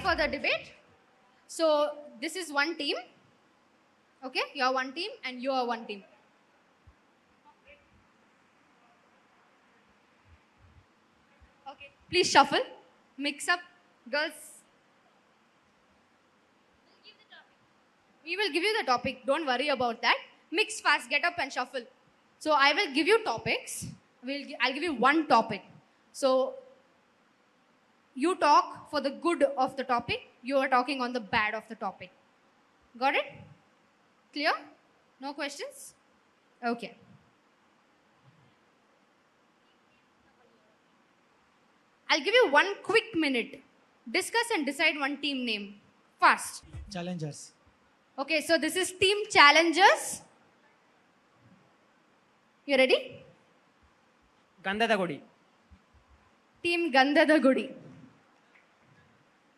for the debate. So this is one team. Okay, you are one team and you are one team. Okay, please shuffle, mix up, girls. We will give you the topic. Don't worry about that. Mix fast, get up and shuffle. So I will give you topics. I'll give you one topic. So you talk for the good of the topic. You are talking on the bad of the topic. Got it? Clear? No questions? Okay. I'll give you 1 quick minute. Discuss and decide one team name. Fast. Challengers. Okay, so this is Team Challengers. You ready? Gandhada Gudi. Team Gandhada Gudi.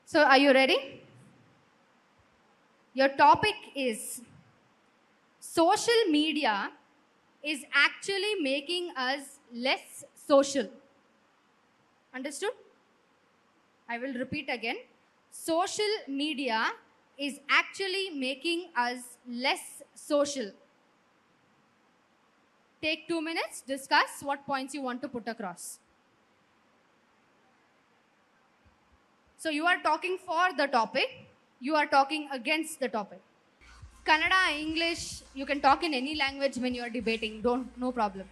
So are you ready? Your topic is social media is actually making us less social. Understood? I will repeat again. Social media is actually making us less social. Take 2 minutes, discuss what points you want to put across. So you are talking for the topic, you are talking against the topic. Kannada, English, you can talk in any language when you are debating, no problem.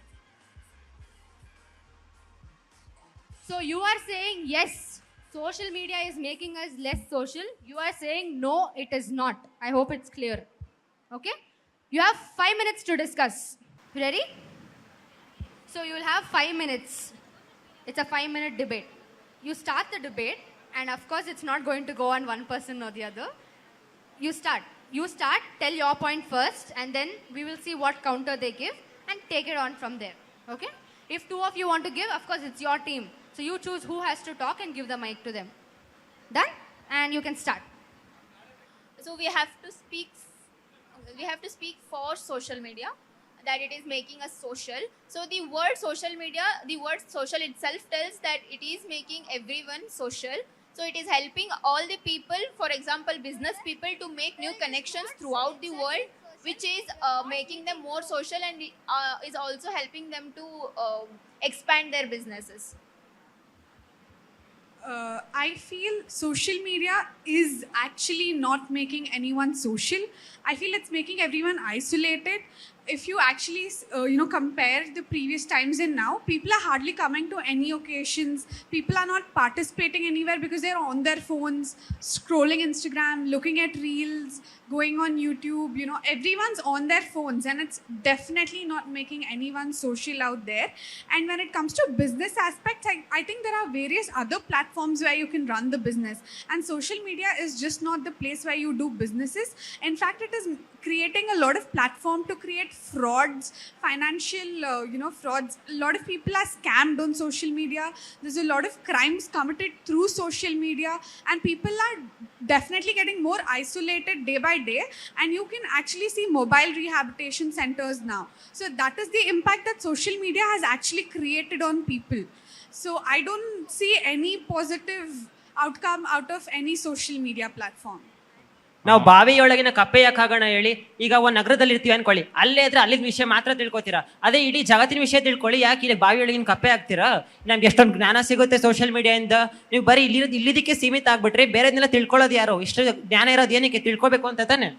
So you are saying yes, social media is making us less social. You are saying no, it is not. I hope it's clear. Okay? You have 5 minutes to discuss. Ready? So you will have 5 minutes. It's a 5-minute debate. You start the debate, and of course it's not going to go on one person or the other. You start, tell your point first, and then we will see what counter they give and take it on from there. Okay? If 2 of you want to give, of course it's your team. So you choose who has to talk and give the mic to them. Done? And you can start. So we have to speak for social media, that it is making us social. So the word social media, the word social itself tells that it is making everyone social. So it is helping all the people, for example business people, to make new connections throughout the world, which is making them more social, and is also helping them to expand their businesses. I feel social media is actually not making anyone social. I feel it's making everyone isolated. If you actually, compare the previous times and now, people are hardly coming to any occasions. People are not participating anywhere because they're on their phones, scrolling Instagram, looking at reels, going on YouTube. Everyone's on their phones, and it's definitely not making anyone social out there. And when it comes to business aspects, I think there are various other platforms where you can run the business. And social media is just not the place where you do businesses. In fact, it is creating a lot of platform to create frauds, financial, frauds. A lot of people are scammed on social media. There's a lot of crimes committed through social media, and people are definitely getting more isolated day by day. And you can actually see mobile rehabilitation centers now. So that is the impact that social media has actually created on people. So I don't see any positive outcome out of any social media platform. ನಾವು ಬಾವಿಯೊಳಗಿನ ಕಪ್ಪೆ ಯಾಕೆ ಆಗೋಣ ಹೇಳಿ? ಈಗ ಒಂದು ನಗರದಲ್ಲಿ ಇರ್ತೀವಿ ಅನ್ಕೊಳ್ಳಿ, ಅಲ್ಲೇ ಇದ್ರೆ ಅಲ್ಲಿನ ವಿಷಯ ಮಾತ್ರ ತಿಳ್ಕೊತೀರಾ. ಅದೇ ಇಡೀ ಜಗತ್ತಿನ ವಿಷಯ ತಿಳ್ಕೊಳ್ಳಿ, ಯಾಕೆ ಇಲ್ಲಿ ಬಾವಿಯೊಳಗಿನ ಕಪ್ಪೆ ಆಗ್ತೀರಾ? ನಮ್ಗೆ ಎಷ್ಟೊಂದು ಜ್ಞಾನ ಸಿಗುತ್ತೆ ಸೋಷಿಯಲ್ ಮೀಡಿಯಾದಿಂದ. ನೀವು ಬರೀ ಇಲ್ಲಿದ್ದಕ್ಕೆ ಸೀಮಿತ ಆಗ್ಬಿಟ್ರೆ ಬೇರೆದನ್ನೆಲ್ಲ ತಿಳ್ಕೊಳ್ಳೋದು ಯಾರು? ಇಷ್ಟು ಜ್ಞಾನ ಇರೋದು ಏನಕ್ಕೆ? ತಿಳ್ಕೊಬೇಕು ಅಂತ ತಾನೆ.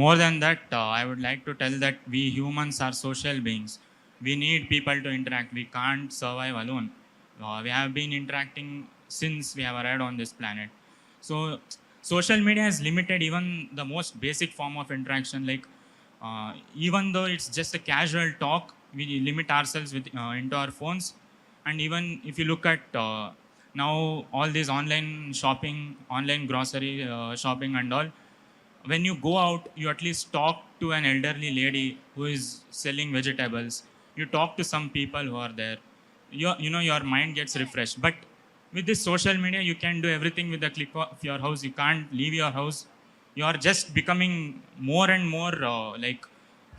More than that, I would like to tell that we humans are social beings. We need people to interact. We can't survive alone. We have been interacting since we have arrived on this planet. So social media has limited even the most basic form of interaction. Like even though it's just a casual talk, we limit ourselves into our phones. And even if you look at now all this online shopping, online grocery shopping and all, when you go out, you at least talk to an elderly lady who is selling vegetables. You talk to some people who are there. Your mind gets refreshed. But with this social media, you can do everything with the click of your house. You can't leave your house. You are just becoming more and more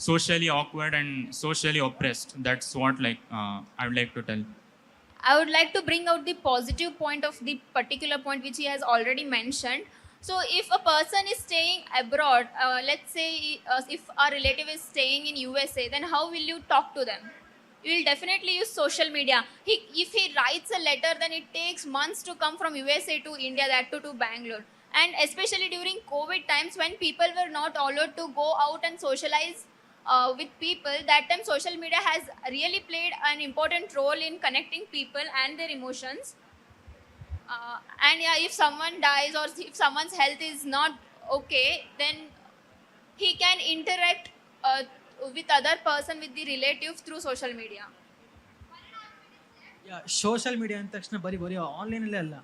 socially awkward and socially oppressed. That's what I would like to tell. I would like to bring out the positive point of the particular point which he has already mentioned. So, if a person is staying abroad, let's say if our relative is staying in USA, then how will you talk to them? You will definitely use social media. If he writes a letter, then it takes months to come from USA to India, that too to Bangalore. And especially during COVID times when people were not allowed to go out and socialize with people, that time social media has really played an important role in connecting people and their emotions. And yeah, if someone dies or if someone's health is not okay, then he can interact with other person, with the relative through social media. Social media ಅಂದ ತಕ್ಷಣ ಬರೀ ಆನ್ಲೈನಲ್ಲೇ ಅಲ್ಲ,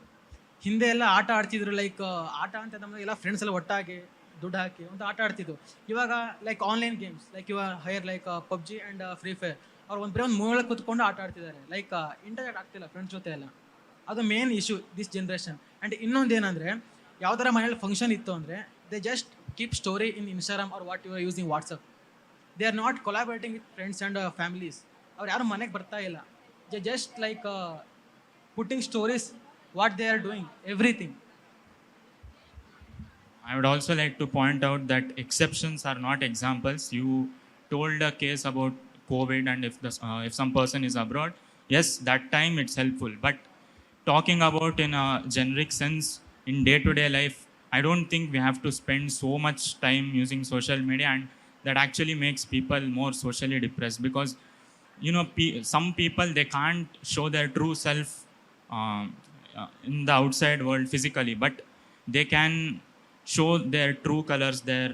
ಹಿಂದೆ ಎಲ್ಲ ಆಟ ಆಡ್ತಿದ್ರು. Like ಆಟ ಅಂತ ನಮಗೆ ಎಲ್ಲ ಫ್ರೆಂಡ್ಸ್ ಎಲ್ಲ ಒಟ್ಟಾಗಿ ದುಡ್ಡು ಹಾಕಿ ಒಂದು ಆಟ ಆಡ್ತಿದ್ರು. ಇವಾಗ ಲೈಕ್ ಆನ್ಲೈನ್ ಗೇಮ್ಸ್ ಲೈಕ್ ಇವಾಗ higher like PUBG and free fire ಅವ್ರು ಬರೀ ಒಂದು ಮೂಲೆ ಕೂತ್ಕೊಂಡು ಆಟ ಆಡ್ತಿದ್ದಾರೆ. ಲೈಕ್ ಇಂಟರ್ನೆಟ್ ಆಗ್ತಿಲ್ಲ ಫ್ರೆಂಡ್ಸ್ ಜೊತೆ ಎಲ್ಲ. ಅದು main issue this generation. And ಇನ್ನೊಂದು ಏನಂದರೆ, ಯಾವ್ದಾರ ಮನೇಲಿ ಫಂಕ್ಷನ್ ಇತ್ತು ಅಂದರೆ they just keep story in Instagram or what you are using WhatsApp. They are not collaborating with friends and families. ಅವ್ರು ಯಾರು ಮನೆಗೆ ಬರ್ತಾ ಇಲ್ಲ. They just like putting stories what they are doing, everything. I would also like to point out that exceptions are not examples. You told a case about COVID, and if some person is abroad, yes, that time it's helpful. But talking about in a generic sense in day-to-day life, I don't think we have to spend so much time using social media, and that actually makes people more socially depressed, because you know some people, they can't show their true self in the outside world physically, but they can show their true colors, their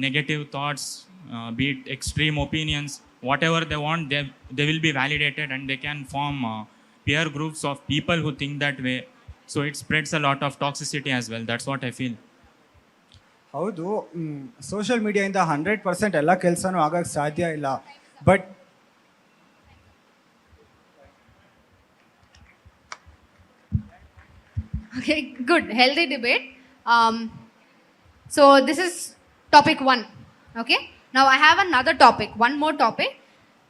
negative thoughts, be it extreme opinions, whatever they want, they will be validated, and they can form peer groups of people who think that way. So it spreads a lot of toxicity as well. That's what I feel. ಹೌದು, social ಮೀಡಿಯಾಯಿಂದ 100% ಎಲ್ಲ ಕೆಲಸನೂ ಆಗಕ್ಕೆ ಸಾಧ್ಯ ಇಲ್ಲ. But Okay, good. Healthy debate. So this is topic 1. Okay. Now I have another topic, one more topic.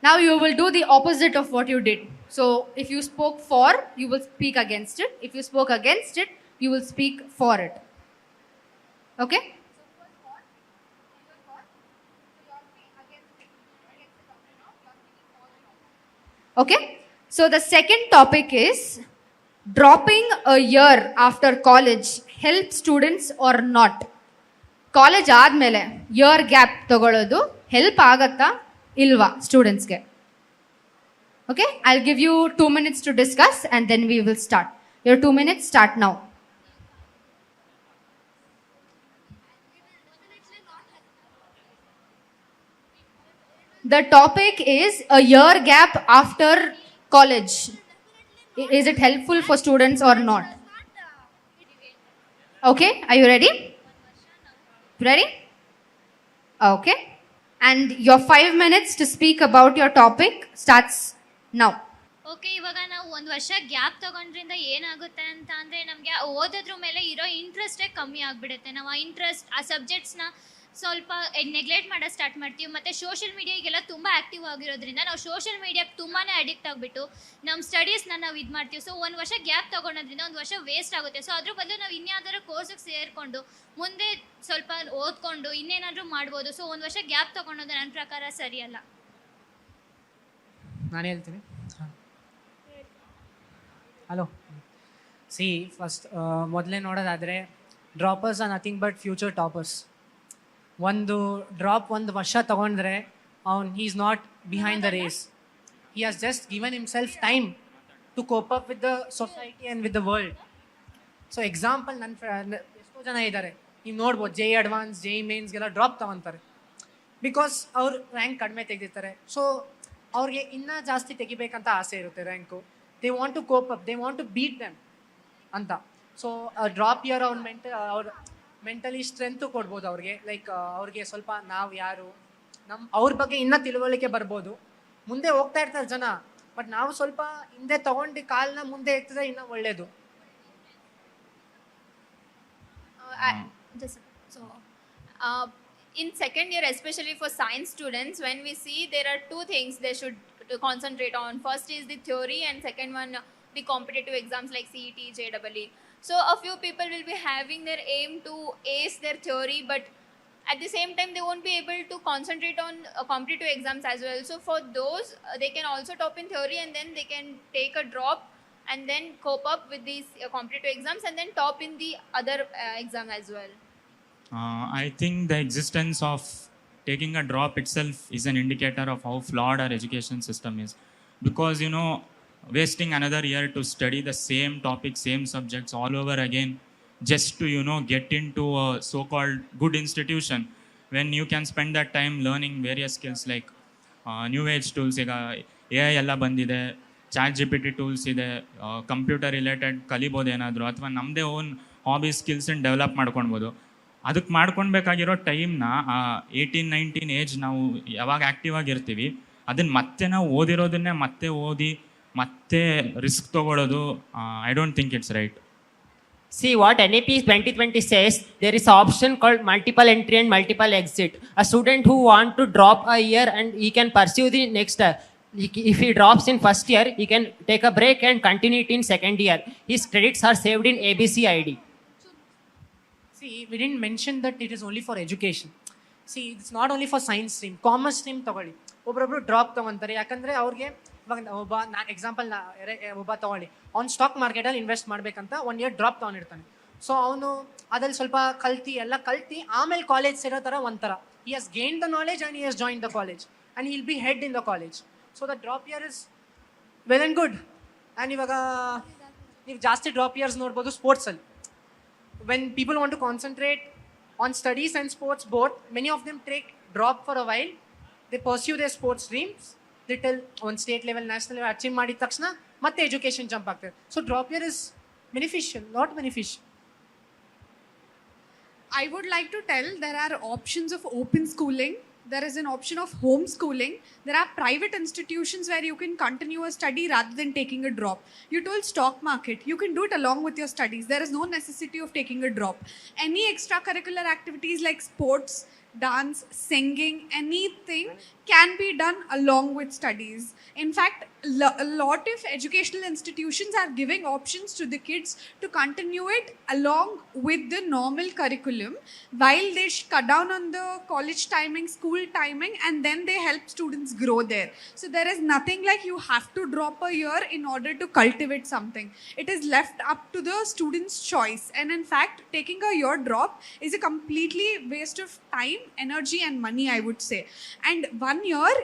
Now you will do the opposite of what you did. So if you spoke for, you will speak against it. If you spoke against it, you will speak for it. Okay? Okay. So the second topic is, dropping a year after college help students or not? College ಆದಮೇಲೆ year gap ತಗೊಳ್ಳೋದು help ಆಗತ್ತಾ ಇಲ್ವಾ ಸ್ಟೂಡೆಂಟ್ಸ್ಗೆ? Okay, I will give you 2 minutes to discuss and then we will start. Your 2 minutes start now. The topic is a year gap after college. Is it helpful for students or not? Okay, are you ready? Ready? Okay. And your 5 minutes to speak about your topic starts now. Okay, ಇವಾಗ ನಾವು ಒಂದು ವರ್ಷ gap ತಗೊಂಡ್ರಿಂದ ಏನಾಗುತ್ತೆ ಅಂತ ಅಂದರೆ, ನಮಗೆ ಓದೋದ್ರ ಮೇಲೆ ಇರೋ ಇಂಟ್ರೆಸ್ಟೇ ಕಮ್ಮಿ ಆಗಿಬಿಡುತ್ತೆ. ನಾವು ಆ ಇಂಟ್ರೆಸ್ಟ್, ಆ ಸಬ್ಜೆಕ್ಟ್ಸ್ನ ಸ್ವಲ್ಪ ನೆಗ್ಲೆಕ್ಟ್ ಮಾಡೋದು ಸ್ಟಾರ್ಟ್ ಮಾಡ್ತೀವಿ. ಮತ್ತು ಸೋಷಿಯಲ್ ಮೀಡಿಯಾಗೆಲ್ಲ ತುಂಬ ಆ್ಯಕ್ಟಿವ್ ಆಗಿರೋದ್ರಿಂದ ನಾವು ಸೋಷಿಯಲ್ ಮೀಡಿಯಾಗೆ ತುಂಬಾ ಅಡಿಕ್ಟ್ ಆಗಿಬಿಟ್ಟು ನಮ್ಮ ಸ್ಟಡೀಸ್ನ ನಾವು ಇದು ಮಾಡ್ತೀವಿ. ಸೊ ಒಂದು ವರ್ಷ ಗ್ಯಾಪ್ ತೊಗೊಳೋದ್ರಿಂದ ಒಂದು ವರ್ಷ ವೇಸ್ಟ್ ಆಗುತ್ತೆ. ಸೊ ಅದ್ರ ಬದಲು ನಾವು ಇನ್ಯಾವುದಾದ್ರು ಕೋರ್ಸಿಗೆ ಸೇರಿಕೊಂಡು ಮುಂದೆ ಸ್ವಲ್ಪ ಓದ್ಕೊಂಡು ಇನ್ನೇನಾದರೂ ಮಾಡ್ಬೋದು. ಸೊ ಒಂದು ವರ್ಷ ಗ್ಯಾಪ್ ತೊಗೊಳೋದು ನನ್ನ ಪ್ರಕಾರ ಸರಿಯಲ್ಲ. ನಾನು ಹೇಳ್ತೀನಿ. ಹಲೋ, ಸಿ ಫಸ್ಟ್ ಮೊದಲೇ ನೋಡೋದಾದರೆ, droppers are nothing but future toppers. ಒಂದು ಡ್ರಾಪ್ ಒಂದು ವರ್ಷ ತೊಗೊಂಡ್ರೆ he is not behind the race. He has just given himself time to cope up with the society and with the world. So example, ಎಷ್ಟೋ ಜನ ಇದ್ದಾರೆ, ನೀವು ನೋಡ್ಬೋದು, JEE advance, JEE ಮೇನ್ಸ್ಗೆಲ್ಲ ಡ್ರಾಪ್ ತೊಗೊತಾರೆ ಬಿಕಾಸ್ ಅವ್ರು ರ್ಯಾಂಕ್ ಕಡಿಮೆ ತೆಗೆದಿರ್ತಾರೆ. ಸೊ ಅವ್ರಿಗೆ ಇನ್ನೂ ಜಾಸ್ತಿ ತೆಗಿಬೇಕಂತ ಆಸೆ ಇರುತ್ತೆ rank. They want to cope up, they want to beat them ಅಂತ. ಸೊ ಡ್ರಾಪ್ ಇಯರ್ ಅವ್ರ ಮೆಂಟಲಿ ಸ್ಟ್ರೆಂತು ಕೊಡ್ಬೋದು ಅವ್ರಿಗೆ. ಲೈಕ್ ಅವ್ರಿಗೆ ಸ್ವಲ್ಪ ನಾವು ಯಾರು, ಅವ್ರ ಬಗ್ಗೆ ಇನ್ನೂ ತಿಳುವಳಿಕೆ ಬರ್ಬೋದು. ಮುಂದೆ ಹೋಗ್ತಾ ಇರ್ತಾರೆ ಜನ, ಬಟ್ ನಾವು ಸ್ವಲ್ಪ ಹಿಂದೆ ತಗೊಂಡು ಕಾಲನ್ನ ಮುಂದೆ ಎತ್ತಿದ್ರೆ ಇನ್ನೂ ಒಳ್ಳೇದು. In second year, especially for science students, when we see there are two things they should concentrate on. First is the theory, and second one the competitive exams like CET, JEE. So a few people will be having their aim to ace their theory, but at the same time they won't be able to concentrate on competitive exams as well. So for those, they can also top in theory, and then they can take a drop and then cope up with these competitive exams and then top in the other exam as well. I think the existence of taking a drop itself is an indicator of how flawed our education system is. Because, wasting another year to study the same topic, same subjects all over again, just to, get into a so-called good institution, when you can spend that time learning various skills like new age tools, ಈಗ AI ಎಲ್ಲ ಬಂದಿದೆ, chat GPT tools ಇದೆ, computer related ಕಲಿಬೋದು ಏನಾದರೂ, ಅಥವಾ ನಮ್ಮದೇ own hobby ಸ್ಕಿಲ್ಸನ್ನ develop ಮಾಡ್ಕೊಳ್ಬೋದು. ಅದಕ್ಕೆ ಮಾಡ್ಕೊಳ್ಬೇಕಾಗಿರೋ ಟೈಮ್ನ 18-19 ಏಜ್ ನಾವು ಯಾವಾಗ ಆ್ಯಕ್ಟಿವ್ ಆಗಿರ್ತೀವಿ, ಅದನ್ನು ಮತ್ತೆ ನಾವು ಓದಿರೋದನ್ನೇ ಮತ್ತೆ ಓದಿ ಮತ್ತೆ ರಿಸ್ಕ್ ತೊಗೊಳ್ಳೋದು, I don't think it's right. See what NAP 2020 says, there is an option called multiple entry and multiple exit. A student who want to drop a year and he can pursue the next if he drops in first year, he can take a break and continue it in second year. His credits are saved in ABC ID. See, we didn't mention that it is only for education. See, it's not only for science stream. Commerce stream ತಗೊಳ್ಳಿ, ಒಬ್ಬೊಬ್ರು drop ತೊಗೊತಾರೆ. ಯಾಕಂದರೆ ಅವ್ರಿಗೆ ಇವಾಗ ಒಬ್ಬ example ಒಬ್ಬ ತೊಗೊಳ್ಳಿ, ಅವ್ನು stock ಮಾರ್ಕೆಟಲ್ಲಿ ಇನ್ವೆಸ್ಟ್ ಮಾಡಬೇಕಂತ 1 year ಡ್ರಾಪ್ ತೊಗೊಂಡಿರ್ತಾನೆ. ಸೊ ಅವನು ಅದ್ರಲ್ಲಿ ಸ್ವಲ್ಪ ಕಲ್ತಿ ಆಮೇಲೆ ಕಾಲೇಜ್ ಸೇರೋ ಥರ ಒಂಥರ he has gained the knowledge and he has joined the college and he'll be head in the college. So the drop year is well and good. And ಇವಾಗ ನೀವು ಜಾಸ್ತಿ ಡ್ರಾಪ್ ಇಯರ್ಸ್ ನೋಡ್ಬೋದು ಸ್ಪೋರ್ಟ್ಸಲ್ಲಿ. When people want to concentrate on studies and sports both, many of them take drop for a while. They pursue their sports dreams. They tell on state level, national level achieve ಮಾಡಿದ ತಕ್ಷಣ ಮತ್ತೆ education jump ಆಗ್ತದೆ. So drop year is beneficial, not beneficial. I would like to tell there are options of open schooling. There is an option of homeschooling. There are private institutions where you can continue a study rather than taking a drop. You told stock market. You can do it along with your studies. There is no necessity of taking a drop. Any extracurricular activities like sports, dance, singing, anything can be done along with studies. In fact, a lot of educational institutions are giving options to the kids to continue it along with the normal curriculum while they cut down on the college timing, school timing, and then they help students grow there. So there is nothing like you have to drop a year in order to cultivate something. It is left up to the student's choice. And in fact, taking a year drop is a completely waste of time, energy and money, I would say. And 1 year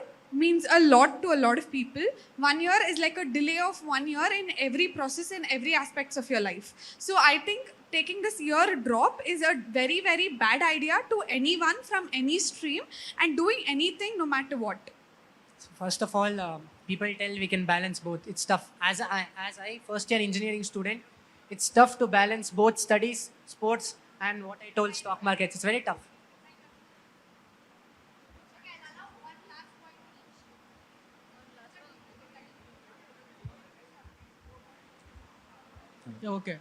means a lot to a lot of people. 1 year is like a delay of 1 year in every process, in every aspects of your life. So I think taking this year drop is a very, very bad idea to anyone from any stream and doing anything no matter what. So first of all, people tell we can balance both. It's tough. As I first year engineering student, it's tough to balance both studies, sports and what I told stock markets. It's very tough. Yeah, okay.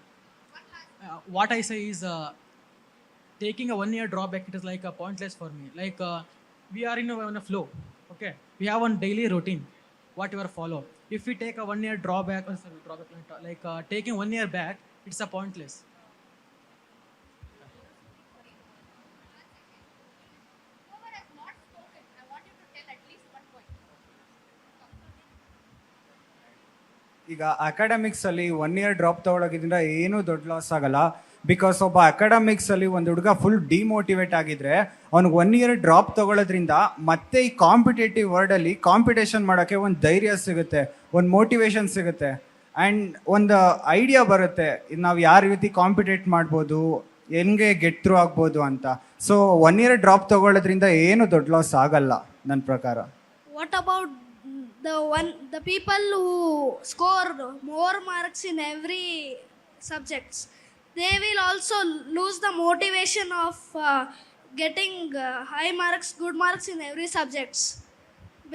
What I say is taking a 1 year drawback, it is like a pointless for me. Like we are in a flow. Okay, we have one daily routine, whatever follow. If we take a 1 year drawback, like taking 1 year back, it's a pointless. ಈಗ ಅಕಾಡೆಮಿಕ್ಸಲ್ಲಿ 1 year drop ತೊಗೊಳೋದ್ರಿಂದ ಏನೂ ದೊಡ್ಡ loss ಆಗಲ್ಲ. Because ಒಬ್ಬ ಅಕಾಡೆಮಿಕ್ಸಲ್ಲಿ ಒಂದು ಹುಡುಗ full demotivate ಆಗಿದ್ರೆ ಅವ್ನಿಗೆ 1 year drop ತೊಗೊಳೋದ್ರಿಂದ ಮತ್ತೆ ಈ ಕಾಂಪಿಟೇಟಿವ್ ವರ್ಲ್ಡಲ್ಲಿ ಕಾಂಪಿಟೇಷನ್ ಮಾಡೋಕ್ಕೆ ಒಂದು ಧೈರ್ಯ ಸಿಗುತ್ತೆ, ಒಂದು ಮೋಟಿವೇಶನ್ ಸಿಗುತ್ತೆ ಆ್ಯಂಡ್ ಒಂದು ಐಡಿಯಾ ಬರುತ್ತೆ ನಾವು ಯಾವ ರೀತಿ ಕಾಂಪಿಟೇಟ್ ಮಾಡ್ಬೋದು, ಹೆಂಗೆ ಗೆಟ್ ಥ್ರೂ ಆಗ್ಬೋದು ಅಂತ. ಸೊ 1 year ಡ್ರಾಪ್ ತೊಗೊಳೋದ್ರಿಂದ ಏನು ದೊಡ್ಡ ಲಾಸ್ ಆಗಲ್ಲ ನನ್ನ ಪ್ರಕಾರ. What about the people who score more marks in every subjects? They will also lose the motivation of getting high marks, good marks in every subjects.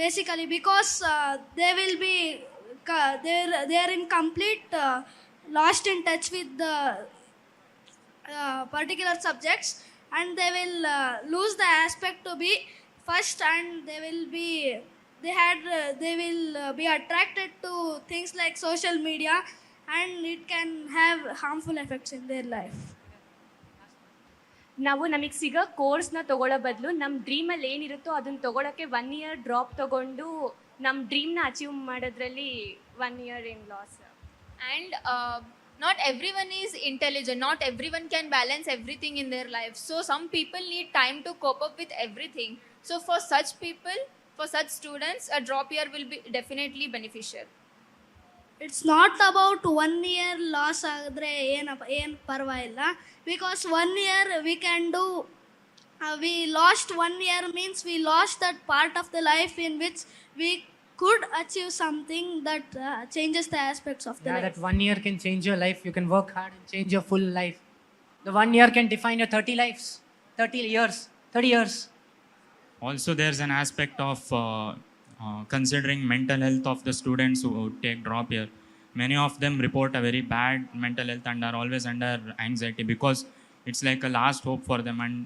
Basically, because they will be they are in complete lost in touch with the particular subjects, and they will lose the aspect to be first, and they will be they will be attracted to things like social media, and it can have harmful effects in their life. ನಾವು ನಮಗೆ ಸಿಗೋ ಕೋರ್ಸ್ನ ತೊಗೊಳ್ಳೋ ಬದಲು ನಮ್ಮ ಡ್ರೀಮಲ್ಲಿ ಏನಿರುತ್ತೋ ಅದನ್ನು ತೊಗೊಳಕ್ಕೆ 1 year drop ತೊಗೊಂಡು ನಮ್ಮ ಡ್ರೀಮ್ನ ಅಚೀವ್ ಮಾಡೋದ್ರಲ್ಲಿ 1 year in loss. And not everyone is intelligent, not everyone can balance everything in their life, so some people need time to cope up with everything. So for such people, for such students, a drop year will be definitely beneficial. It's not about 1 year loss ಆದರೆ ಏನು ಪರವಾಗಿಲ್ಲ, because 1 year we can do, we lost 1 year means we lost that part of the life in which we could achieve something that changes the aspects of the Yeah, life. that 1 year can change your life. You can work hard and change your full life. The 1 year can define your 30 lives, 30 years. Also, there's an aspect of considering mental health of the students who take drop year. Many of them report a very bad mental health and are always under anxiety because it's like a last hope for them, and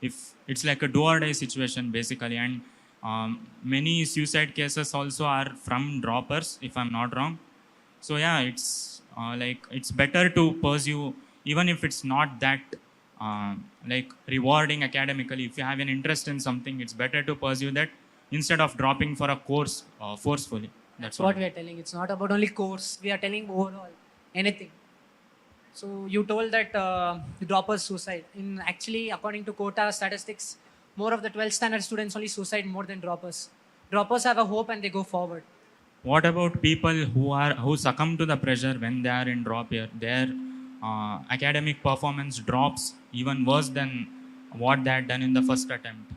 if it's like a do or die situation basically. And many suicide cases also are from droppers, if I'm not wrong. So yeah, it's like it's better to pursue, even if it's not that like rewarding academically. If you have an interest in something, it's better to pursue that instead of dropping for a course forcefully. That's what we are telling. It's not about only course. We are telling overall anything. So you told that the droppers suicide. In actually, according to quota statistics, more of the 12th standard students only suicide more than droppers. Droppers have a hope and they go forward. What about people who succumb to the pressure when they are in drop year? Their academic performance drops even worse than what they had done in the first attempt.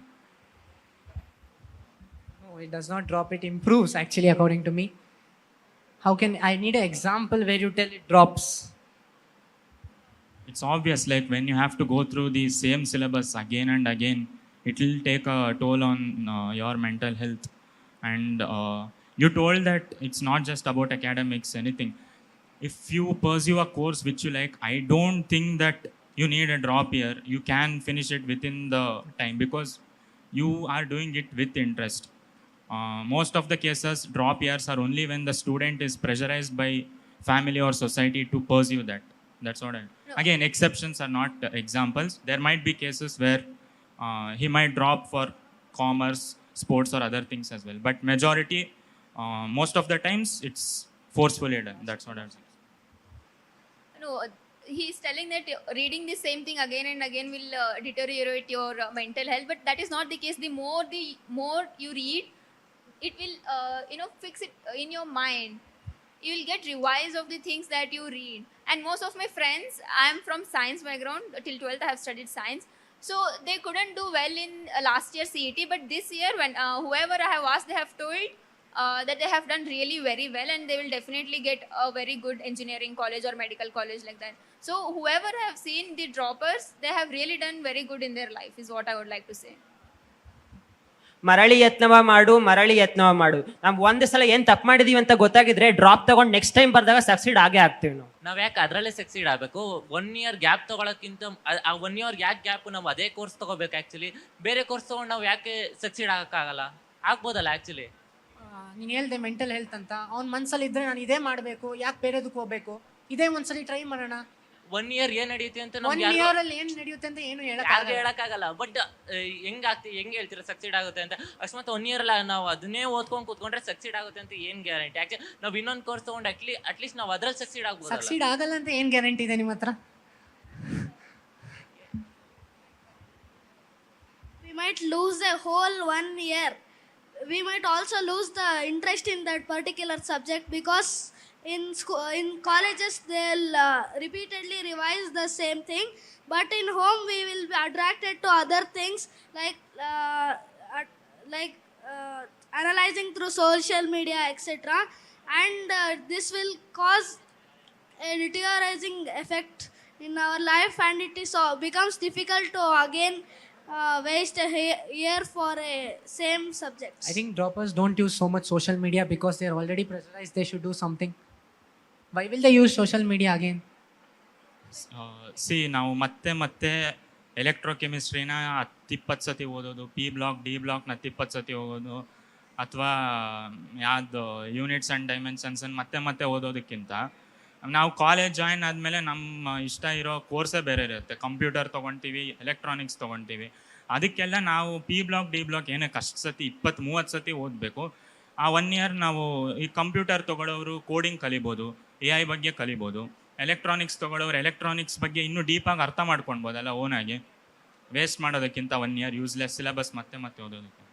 No, it does not drop. It improves actually, according to me. How can I need an example where you tell it drops? It's obvious, like when you have to go through the same syllabus again and again, it will take a toll on your mental health. And you told that it's not just about academics, anything. If you pursue a course which you like, I don't think that you need a drop year. You can finish it within the time because you are doing it with interest. Most of the cases, drop years are only when the student is pressurized by family or society to pursue that. That's what I... Again, exceptions are not examples. There might be cases where he might drop for commerce, sports or other things as well. But majority, most of the times, it's forcefully done. That's what I'm saying. No, he's telling that reading the same thing again and again will deteriorate your mental health, but that is not the case. The more you read, it will fix it in your mind. You will get revised of the things that you read. And most of my friends, I am from science background. Till 12th I have studied science, so they couldn't do well in last year CET, but this year when whoever I have asked, they have told that they have done really very well and they will definitely get a very good engineering college or medical college like that. So whoever I have seen the droppers, they have really done very good in their life is what I would like to say. ಮರಳಿ ಯತ್ನವ ಮಾಡು. ನಾವು ಒಂದು ಸಲ ಏನು ತಪ್ಪು ಮಾಡಿದೀವಿ ಅಂತ ಗೊತ್ತಾಗಿದ್ರೆ drop ತಗೊಂಡು ನೆಕ್ಸ್ಟ್ ಟೈಮ್ ಬರ್ದಾಗ ಸಕ್ಸೀಡ್ ಆಗೇ ಆಗ್ತೀವಿ ನಾವು. ನಾವು ಯಾಕೆ ಅದರಲ್ಲೇ ಸಕ್ಸೀಡ್ ಆಗಬೇಕು? 1 ಇಯರ್ ಗ್ಯಾಪ್ ತಗೊಳಕ್ಕಿಂತ ಆ 1 ಇಯರ್ ಯಾಕೆ ಗ್ಯಾಪ್? ನಾವು ಅದೇ ಕೋರ್ಸ್ ತಗೋಬೇಕು ಆ್ಯಕ್ಚುಲಿ. ಬೇರೆ ಕೋರ್ಸ್ ತೊಗೊಂಡು ನಾವು ಯಾಕೆ ಸಕ್ಸೀಡ್ ಆಗೋಕ್ಕಾಗಲ್ಲ? ಆಗ್ಬೋದಲ್ಲ ಆ್ಯಕ್ಚುಲಿ. ನೀನು ಹೇಳ್ದೆ ಮೆಂಟಲ್ ಹೆಲ್ತ್ ಅಂತ. ಅವ್ನ ಮನಸ್ಸಲ್ಲಿ ಇದ್ರೆ ನಾನು ಇದೇ ಮಾಡಬೇಕು, ಯಾಕೆ ಬೇರೆದಕ್ಕೆ ಹೋಗ್ಬೇಕು, ಇದೇ ಒಂದ್ಸಲಿ ಟ್ರೈ ಮಾಡೋಣ. 1 ಇಯರ್ ಏನ್ ನಡೆಯುತ್ತೆ ಅಂತ 1 ಇಯರ್ ಅಲ್ಲಿ ಏನ್ ನಡೆಯುತ್ತೆ ಅಂತ ಏನು ಹೇಳಕ್ಕಾಗಲ್ಲ. ಬಟ್ ಹೆಂಗ್ ಹೇಳ್ತೀರಾ ಸಕ್ಸೀಡ್ ಆಗುತ್ತೆ ಅಂತ? ಅಕಸ್ಮಾತ್ 1 ಇಯರ್ ಅಲ್ಲ, ನಾವು ಅದನ್ನೇ ಓದ್ಕೊಂಡು ಕೂತ್ಕೊಂಡ್ರೆ ಸಕ್ಸೀಡ್ ಆಗುತ್ತೆ ಅಂತ ಏನ್ ಗ್ಯಾರಂಟಿ? ಆಕ್ಚುಲಿ ನಾವು ಇನ್ನೊಂದು ಕೋರ್ಸ್ ತಗೊಂಡು ಅಟ್ಲೀಸ್ಟ್ ನಾವು ಅದ್ರಲ್ಲಿ ಸಕ್ಸೀಡ್ ಆಗ್ಬೋದು. ಸಕ್ಸೀಡ್ ಆಗಲ್ಲ ಅಂತ ಏನ್ ಗ್ಯಾರಂಟಿ ಇದೆ ನಿಮ್ಮ ಹತ್ರ? We might lose a whole 1 year. We might also lose the interest in that particular subject because in colleges they'll repeatedly revise the same thing, but in home we will be attracted to other things like analyzing through social media, etc., and this will cause a deteriorating effect in our life, and it becomes difficult to again waste a year for a same subject. I think droppers don't use so much social media because they are already pressurized they should do something. Why will they use social media again? ನಾವು ಮತ್ತೆ ಎಲೆಕ್ಟ್ರೋಕೆಮಿಸ್ಟ್ರಿನ 10-20 ಸತಿ ಓದೋದು, P block D ಬ್ಲಾಕ್ನ 10-20 ಸತಿ ಓದೋದು, ಅಥವಾ ಯಾವುದು units and ಡೈಮೆನ್ಷನ್ಸನ್ನು ಮತ್ತೆ ಓದೋದಕ್ಕಿಂತ ನಾವು ಕಾಲೇಜ್ ಜಾಯಿನ್ ಆದಮೇಲೆ ನಮ್ಮ ಇಷ್ಟ ಇರೋ ಕೋರ್ಸೇ ಬೇರೆ ಇರುತ್ತೆ. ಕಂಪ್ಯೂಟರ್ ತೊಗೊಳ್ತೀವಿ, ಎಲೆಕ್ಟ್ರಾನಿಕ್ಸ್ ತೊಗೊಳ್ತೀವಿ. ಅದಕ್ಕೆಲ್ಲ ನಾವು ಪಿ ಬ್ಲಾಕ್ ಡಿ ಬ್ಲಾಕ್ ಏನಕ್ಕೆ ಅಷ್ಟು ಸತಿ 20-30 ಸತಿ ಓದಬೇಕು. ಆ 1 ಇಯರ್ ನಾವು ಈ ಕಂಪ್ಯೂಟರ್ ತೊಗೊಳ್ಳೋರು ಕೋಡಿಂಗ್ ಕಲಿಬೋದು, AI ಬಗ್ಗೆ ಕಲಿಬೋದು. ಎಲೆಕ್ಟ್ರಾನಿಕ್ಸ್ ತೊಗೊಳ್ಳೋರು ಎಲೆಕ್ಟ್ರಾನಿಕ್ಸ್ ಬಗ್ಗೆ ಇನ್ನೂ ಡೀಪಾಗಿ ಅರ್ಥ ಮಾಡ್ಕೊಳ್ಬೋದಲ್ಲ ಓನಾಗಿ. ವೇಸ್ಟ್ ಮಾಡೋದಕ್ಕಿಂತ 1 ಇಯರ್ ಯೂಸ್ಲೆಸ್ ಸಿಲೆಬಸ್ ಮತ್ತೆ ಓದೋದಕ್ಕೆ.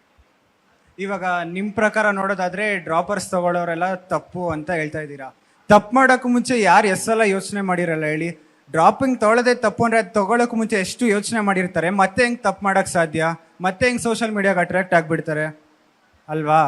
ಇವಾಗ ನಿಮ್ಮ ಪ್ರಕಾರ ನೋಡೋದಾದ್ರೆ ಡ್ರಾಪರ್ಸ್ ತಗೊಳ್ಳೋರೆಲ್ಲ ತಪ್ಪು ಅಂತ ಹೇಳ್ತಾ ಇದ್ದೀರಾ. ತಪ್ಪು ಮಾಡೋಕ್ಕೂ ಮುಂಚೆ ಯಾರು ಎಷ್ಟೆಲ್ಲ ಯೋಚನೆ ಮಾಡಿರಲ್ಲ ಹೇಳಿ. ಡ್ರಾಪಿಂಗ್ ತೊಗೊಳ್ಳೋದೇ ತಪ್ಪು ಅಂದರೆ ಅದು ತೊಗೊಳಕ್ಕೂ ಮುಂಚೆ ಎಷ್ಟು ಯೋಚನೆ ಮಾಡಿರ್ತಾರೆ. ಮತ್ತೆ ಹೆಂಗೆ ತಪ್ಪು ಮಾಡೋಕ್ಕೆ ಸಾಧ್ಯ? ಮತ್ತೆ ಹೆಂಗೆ ಸೋಷಿಯಲ್ ಮೀಡಿಯಾಗೆ ಅಟ್ರಾಕ್ಟ್ ಆಗಿಬಿಡ್ತಾರೆ ಅಲ್ವಾ?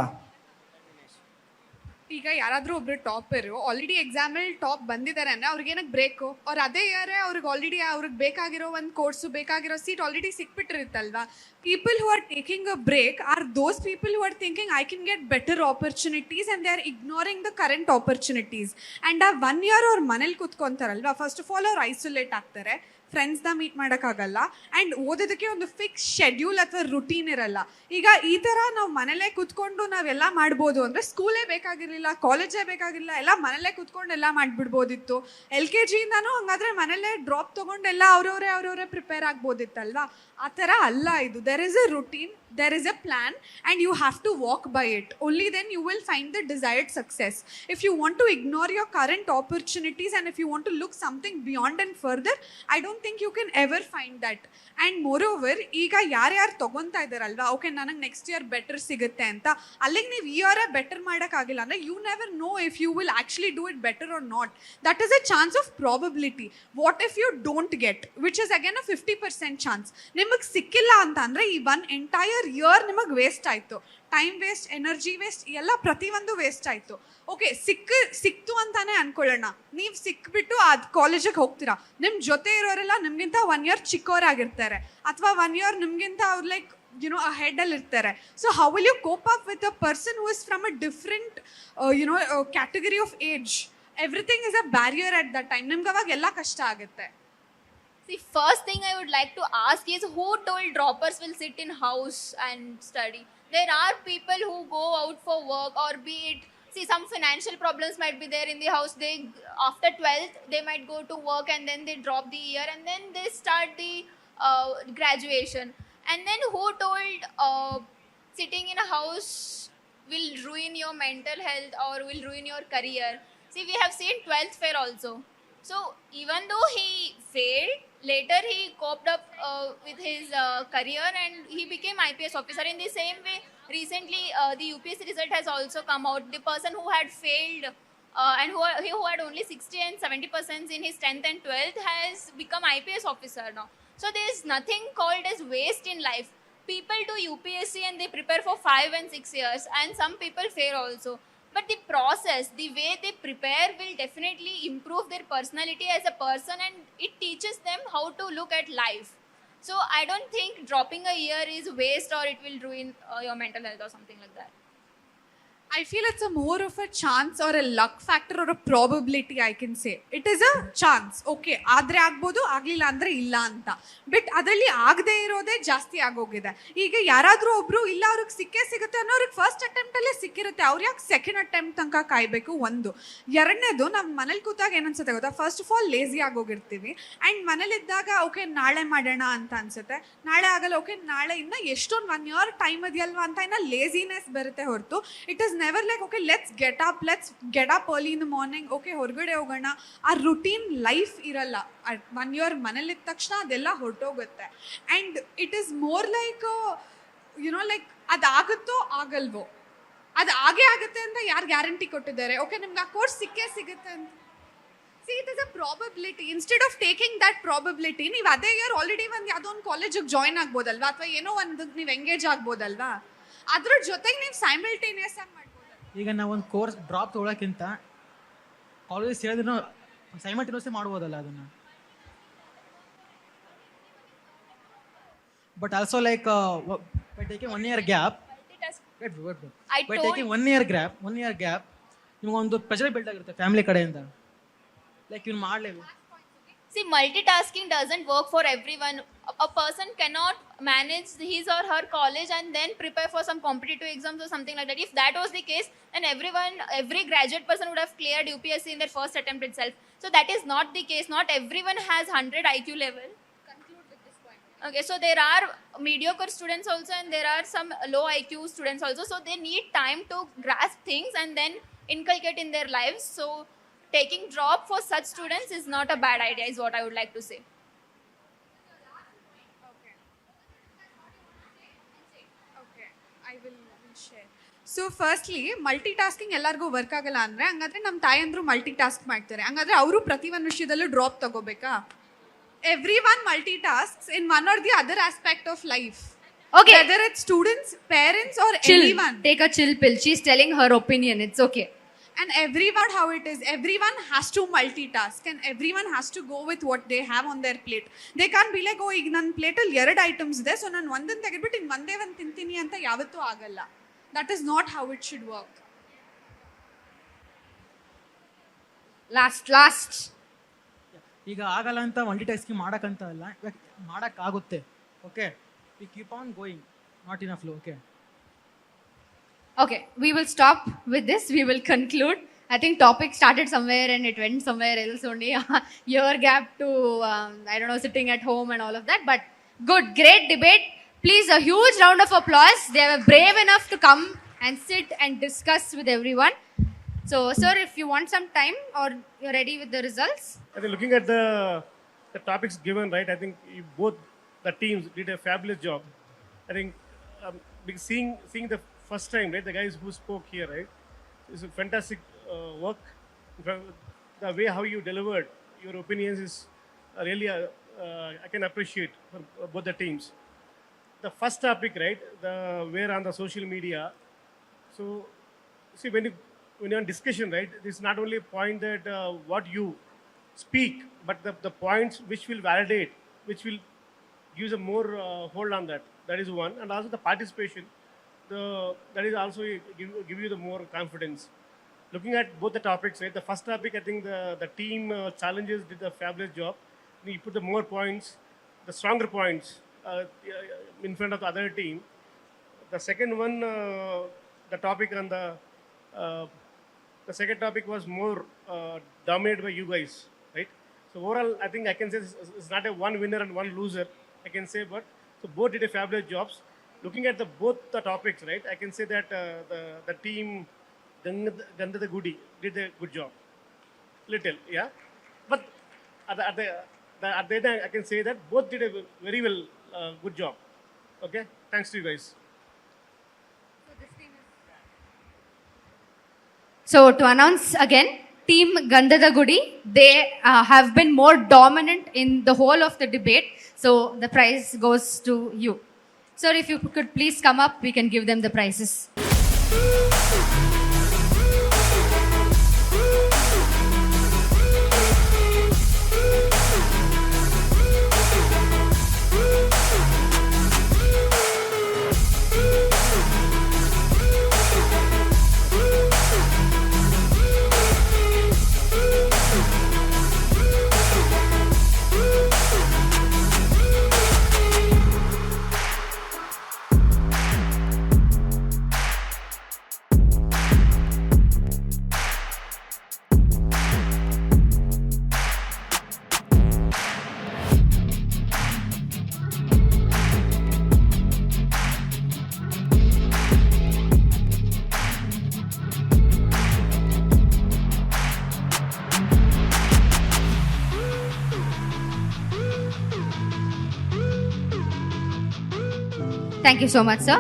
ಈಗ ಯಾರಾದರೂ ಒಬ್ರು ಟಾಪರು ಆಲ್ರೆಡಿ ಎಕ್ಸಾಮಲ್ಲಿ ಟಾಪ್ ಬಂದಿದ್ದಾರೆ ಅಂದರೆ ಅವ್ರಿಗೆ ಏನಕ್ಕೆ ಬ್ರೇಕು? ಅವ್ರು ಅದೇ ಇಯರೇ ಅವ್ರಿಗೆ ಆಲ್ರೆಡಿ ಅವ್ರಿಗೆ ಬೇಕಾಗಿರೋ ಒಂದು ಕೋರ್ಸು ಬೇಕಾಗಿರೋ ಸೀಟ್ ಆಲ್ರೆಡಿ ಸಿಕ್ಬಿಟ್ಟಿರುತ್ತಲ್ವಾ. People who are taking a break or those people who are thinking I can get better opportunities and they are ignoring the current opportunities. And ಆ 1 ಇಯರ್ ಅವ್ರು ಮನೇಲಿ ಕೂತ್ಕೊತಾರಲ್ವಾ, ಫಸ್ಟ್ ಆಫ್ ಆಲ್ ಅವ್ರು isolate ಆಗ್ತಾರೆ, ಫ್ರೆಂಡ್ಸ್ನ meet ಮಾಡೋಕ್ಕಾಗಲ್ಲ. And ಓದೋದಕ್ಕೆ ಒಂದು ಫಿಕ್ಸ್ ಶೆಡ್ಯೂಲ್ ಅಥವಾ ರುಟೀನ್ ಇರಲ್ಲ. ಈಗ ಈ ಥರ ನಾವು ಮನೇಲೇ ಕೂತ್ಕೊಂಡು ನಾವೆಲ್ಲ ಮಾಡ್ಬೋದು ಅಂದರೆ ಸ್ಕೂಲೇ ಬೇಕಾಗಿರಲಿಲ್ಲ, ಕಾಲೇಜೇ ಬೇಕಾಗಿರಲಿಲ್ಲ, ಎಲ್ಲ ಮನೇಲೇ ಕೂತ್ಕೊಂಡು ಎಲ್ಲ ಮಾಡಿಬಿಡ್ಬೋದಿತ್ತು. LKG ಇಂದನೂ ಹಂಗಾದ್ರೆ ಮನೇಲೇ ಡ್ರಾಪ್ ತೊಗೊಂಡೆಲ್ಲ ಅವ್ರವರೇ ಪ್ರಿಪೇರ್ ಆಗ್ಬೋದಿತ್ತಲ್ವಾ. ಆ ಥರ ಅಲ್ಲ ಇದು. There is a routine, there is a plan, and you have to walk by it. Only then you will find the desired success. If you want to ignore your current opportunities and if you want to look something beyond and further, I don't think you can ever find that. And moreover, ಈಗ ಯಾರ್ಯಾರು ತೊಗೊತಾ ಇದ್ದಾರಲ್ವಾ, okay ನನಗೆ next year better ಸಿಗುತ್ತೆ ಅಂತ, ಅಲ್ಲಿಗೆ ನೀವು ಈ ಇಯರೇ ಬೆಟರ್ ಮಾಡೋಕ್ಕಾಗಿಲ್ಲ ಅಂದರೆ you never know if you will actually do it better or not. That is a chance of probability. What if you don't get, which is again a 50% chance. ನಿಮಗೆ ಸಿಕ್ಕಿಲ್ಲ ಅಂತ ಅಂದರೆ ಈ 1 ಎಂಟೈರ್ ಇಯರ್ ನಿಮಗೆ waste ಆಯಿತು. Time waste, energy waste, ಎಲ್ಲ ಪ್ರತಿಯೊಂದು waste ಆಯಿತು. ಓಕೆ ಸಿಕ್ತು ಅಂತಾನೆ ಅನ್ಕೊಳ್ಳೋಣ, ನೀವು ಸಿಕ್ಬಿಟ್ಟು ಅದು ಕಾಲೇಜಿಗೆ ಹೋಗ್ತೀರಾ, ನಿಮ್ಮ ಜೊತೆ ಇರೋರೆಲ್ಲ ನಿಮಗಿಂತ 1 ಇಯರ್ ಚಿಕ್ಕವರಾಗಿರ್ತಾರೆ ಅಥವಾ 1 ಇಯರ್ ನಿಮಗಿಂತ ಅವ್ರು ಲೈಕ್ ಹೆಡಲ್ಲಿ ಇರ್ತಾರೆ. So how will you cope up with a person who is from a different category of age? Everything is a barrier at that time. ನಿಮ್ಗೆ ಅವಾಗ ಎಲ್ಲ ಕಷ್ಟ ಆಗುತ್ತೆ. See, first thing I would like to ask is who told droppers will sit in house and study? There are people who go out for work, or be it, see, some financial problems might be there in the house. They, after 12th, they might go to work and then they drop the year and then they start the graduation. And then who told sitting in a house will ruin your mental health or will ruin your career? See, we have seen 12th fail also. So even though he failed, later he coped up with his career and he became IPS officer. In the same way, recently the UPSC result has also come out. The person who had failed and who had only 60 and 70% in his 10th and 12th has become IPS officer now. So there is nothing called as waste in life. People do UPSC and they prepare for 5 and 6 years, and some people fail also. But the process, the way they prepare will definitely improve their personality as a person, and it teaches them how to look at life. So I don't think dropping a year is waste or it will ruin your mental health or something like that. I feel it's a more of a chance or a luck factor or a probability, I can say. It is a chance. Okay, ಆದರೆ ಆಗ್ಬೋದು, ಆಗಲಿಲ್ಲ ಅಂದರೆ ಇಲ್ಲ ಅಂತ. But ಅದರಲ್ಲಿ ಆಗದೆ ಇರೋದೇ ಜಾಸ್ತಿ ಆಗೋಗಿದೆ. ಈಗ ಯಾರಾದರೂ ಒಬ್ಬರು ಇಲ್ಲ ಅವ್ರಿಗೆ ಸಿಗುತ್ತೆ ಅನ್ನೋರಿಗೆ ಫಸ್ಟ್ ಅಟೆಂಪ್ಟಲ್ಲೇ ಸಿಕ್ಕಿರುತ್ತೆ, ಅವ್ರು ಯಾಕೆ ಸೆಕೆಂಡ್ ಅಟೆಂಪ್ಟ್ ತನಕ ಕಾಯಬೇಕು? ಒಂದು. ಎರಡನೇದು, ನಮ್ಮ ಮನೇಲಿ ಕೂತಾಗ ಏನನ್ಸುತ್ತೆ ಗೊತ್ತಾ, ಫಸ್ಟ್ ಆಫ್ ಆಲ್ ಲೇಸಿ ಆಗೋಗಿರ್ತೀವಿ. ಆ್ಯಂಡ್ ಮನೇಲಿದ್ದಾಗ ಓಕೆ ನಾಳೆ ಮಾಡೋಣ ಅಂತ ಅನ್ಸುತ್ತೆ, ನಾಳೆ ಆಗಲ್ಲ, ಓಕೆ ನಾಳೆಯಿಂದ ಎಷ್ಟೊಂದು 1 ಇಯರ್ ಟೈಮ್ ಇದೆಯಲ್ವಾ ಅಂತ ಇನ್ನು ಲೇಸಿನೆಸ್ ಬರುತ್ತೆ ಹೊರತು it is never like okay let's get up early in the morning, okay ಹೊರಗಡೆ ಹೋಗೋಣ. ಆ ರುಟೀನ್ ಲೈಫ್ ಇರಲ್ಲ. 1 ಇಯರ್ ಮನೇಲಿದ್ದ ತಕ್ಷಣ ಅದೆಲ್ಲ ಹೊರಟೋಗುತ್ತೆ. And it is more like like ಅದಾಗುತ್ತೋ ಆಗಲ್ವೋ, ಅದು ಆಗೇ ಆಗುತ್ತೆ ಅಂತ ಯಾರು ಗ್ಯಾರಂಟಿ ಕೊಟ್ಟಿದ್ದಾರೆ? ಓಕೆ ನಿಮ್ಗೆ ಆ ಕೋರ್ಸ್ ಸಿಗುತ್ತೆ ಅಂತ. See, it is a probability. Instead of taking that probability, ನೀವು ಅದೇ ಇಯರ್ ಆಲ್ರೆಡಿ ಒಂದು ಯಾವುದೋ ಒಂದು ಕಾಲೇಜಿಗೆ ಜಾಯ್ನ್ ಆಗ್ಬೋದಲ್ವಾ, ಅಥವಾ ಏನೋ ಒಂದು ನೀವು ಎಂಗೇಜ್ ಆಗ್ಬೋದಲ್ವಾ, ಅದ್ರ ಜೊತೆಗೆ ನೀವು ಸೈಮಲ್ಟೇನಿಯಸ್ ಆಗಿ ಮಾಡ್ಬೋದು. ಈಗ ನಾವು ಒಂದು ಕೋರ್ಸ್ ಡ್ರಾಪ್ ತೊಗೊಳಕ್ಕಿಂತ ಕಾಲೇಜ್ ಸೇರಿದ್ರೂ ಸೈಮಲ್ಟೇನಿಯಸ್ಲಿ ಮಾಡ್ಬೋದಲ್ಲ ಅದನ್ನು. But also like by taking 1 year gap, by taking 1 year gap ನಿಮ್ಗೆ ಒಂದು ಪ್ರೆಷರ್ ಬಿಲ್ಡ್ ಆಗಿರುತ್ತೆ ಫ್ಯಾಮಿಲಿ ಕಡೆಯಿಂದ, ಲೈಕ್ ಇವ್ನು ಮಾಡಲೇಬೇಕು. See, multitasking doesn't work for everyone. A person cannot manage his or her college and then prepare for some competitive exams or something like that. If that was the case, then every graduate person would have cleared UPSC in their first attempt itself. So that is not the case. Not everyone has 100 IQ level. Conclude with this point. Okay, so there are mediocre students also and there are some low IQ students also. So they need time to grasp things and then inculcate in their lives. So taking drop for such students is not a bad idea, is what I would like to say. Okay, I will share. So firstly multitasking ಎಲ್ಲರಿಗೂ work ಆಗಲ್ಲ ಅಂದರೆ ಹಂಗಾದ್ರೆ ನಮ್ಮ ತಾಯಂದ್ರು ಮಲ್ಟಿಟಾಸ್ಕ್ ಮಾಡ್ತಾರೆ, ಹಂಗಾದ್ರೆ ಅವರು ಪ್ರತಿ ಒಂದು ವಿಷಯದಲ್ಲೂ ಡ್ರಾಪ್ ತಗೋಬೇಕಾ? Every one multitasks in one or the other aspect of life. Okay. Whether it's students, parents or Chill. anyone. Take a chill pill. She's telling her opinion. It's okay. And everyone, how it is, everyone has to multitask and everyone has to go with what they have on their plate. They can't be like, oh, ಈಗ ನನ್ನ ಪ್ಲೇಟಲ್ಲಿ 2 items ಇದೆ, so ನಾನು ಒಂದನ್ನು ತೆಗೆದ್ಬಿಟ್ಟು ಇನ್ನು ಒಂದೇ ಒಂದು ತಿಂತೀನಿ ಅಂತ ಯಾವತ್ತೂ ಆಗಲ್ಲ. That is not how it should work. Last. ಈಗ ಆಗಲ್ಲ ಅಂತ ಮಲ್ಟಿಟಾಸ್ಕಿಂಗ್ ಮಾಡೋಕ್ಕಂತ ಅಲ್ಲ, ಮಾಡೋಕ್ಕಾಗುತ್ತೆ. Okay, we keep on going, not in a flow. Okay, we will stop with this. We will conclude. I think topic started somewhere and it went somewhere else only. Year gap to, I don't know, sitting at home and all of that. But good, great debate. Please, a huge round of applause. They were brave enough to come and sit and discuss with everyone. So, sir, if you want some time or you're ready with the results. I think looking at the topics given, right, I think both the teams did a fabulous job. I think seeing the first time, right, the guys who spoke here, right, it's a fantastic work. The way how you delivered your opinions is really, I can appreciate for both the teams. The first topic, right, where on the social media. So, see, when you're in discussion, right, it's not only a point that what you speak, but the points which will validate, which will use a more hold on that. That is one, and also the participation. That is also give you the more confidence. Looking at both the topics, right? The first topic, I think the team challenges did a fabulous job. You put the more points, the stronger points in front of the other team. The second one, the topic on the second topic was more dominated by you guys, right? So overall, I think I can say it's not a one winner and one loser, I can say, but so both did a fabulous jobs. Looking at both the topics, right, I can say that the team Gandhada Gudi did a good job. Little, yeah. But at the end, I can say that both did a very well good job. Okay, thanks to you guys. So to announce again, Team Gandhada Gudi, they have been more dominant in the whole of the debate. So the prize goes to you. Sir, if you could please come up, we can give them the prizes. Thank you so much, sir.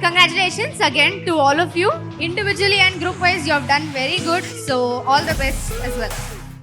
Congratulations again to all of you. Individually and group wise, you have done very good. So all the best as well.